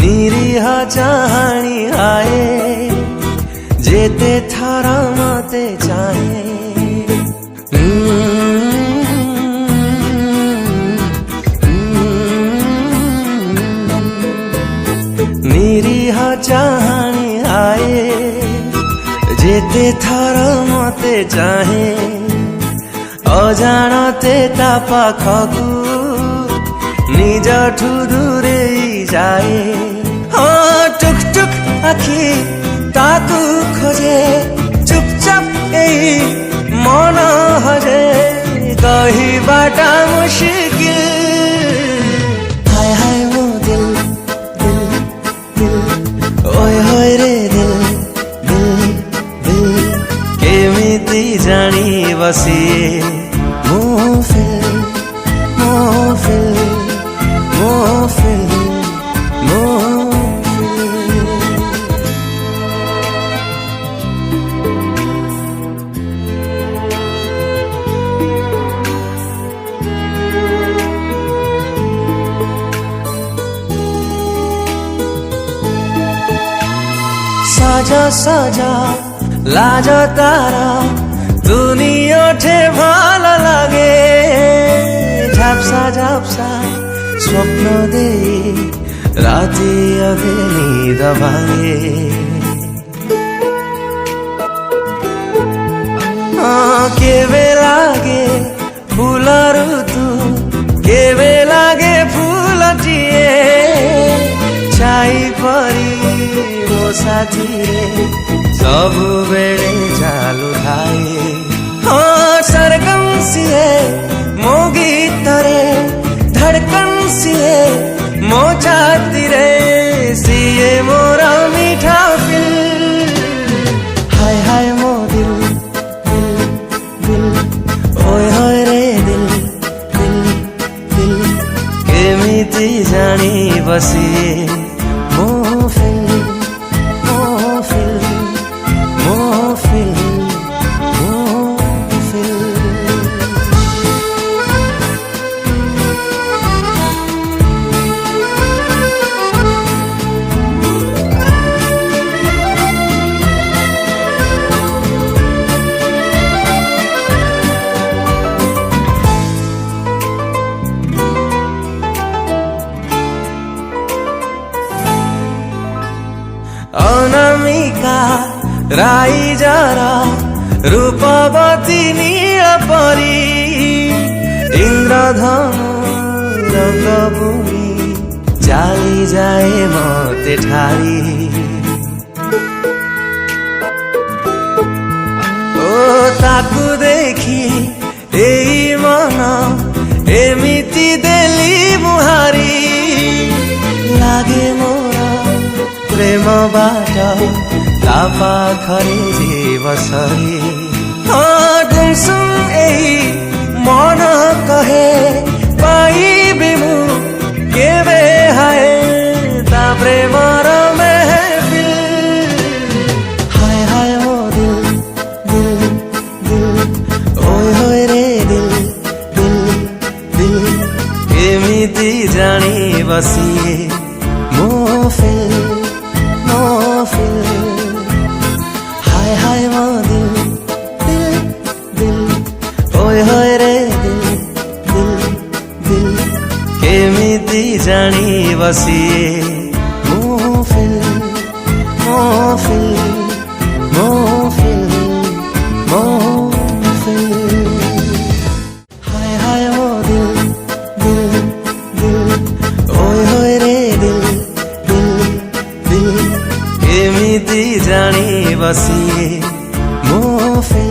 निरीह चाहणी आए जेते थारा मते चाहे निरीह चाहणी आए जेते थारा मते चाहे अजाणते ता पाखकु निजठु दूरेई जाए टुक टुक आखि ताकु खोजे चुपचाप एई मन हजे कहिबाटा मुश्किल हाय हाय मो दिल दिल दिल ओए होए रे दिल दिल दिल केमिति जानी बसिए मोफिल मोफिल मोफिल साजा साजा लाज तारा तुनी ओठे भाला लागे झापसा झापसा स्वप्न दे राति अधे नींद भांगे केवे लागे फूल ऋतु केवे लागे फूलटिए छाई परी मो साथी सबु बेले चालू थाए सरगम सिए मो गीत रे धड़कन सिए मो छाती रे सिए मोरा मीठा फिल हाय हाय मो दिल दिल दिल ओए होए रे दिल दिल दिल केमिति जानी बसिए मोफिल मोफिल मोफिल मोफिल अनामिका राई जरा रूपवती नील परी इंद्रधनु रंगभूमि चाली जाए मते ठारी ओ ताकु देखी एई मन एमिति देली मुहारी लागे मोरा प्रेम बाट ता पाखरे जीवसरी गुमसुम एई मन कहे पाइबे मु केवे हाय ता प्रेमर महफिल हाय हाय मो दिल दिल दिल ओए होए रे दिल दिल दिल केमिति जानी बसिए मोफिल मोफिल हाय हाय मो दिल दिल दिल ओए होए रे दिल दिल दिल केमिति जानी बसिए मोफिल मोफिल मोफिल मोफिल हाय हाय मो दिल दिल दिल ओए होए रे दिल केमिति जानी बसिए मोफिल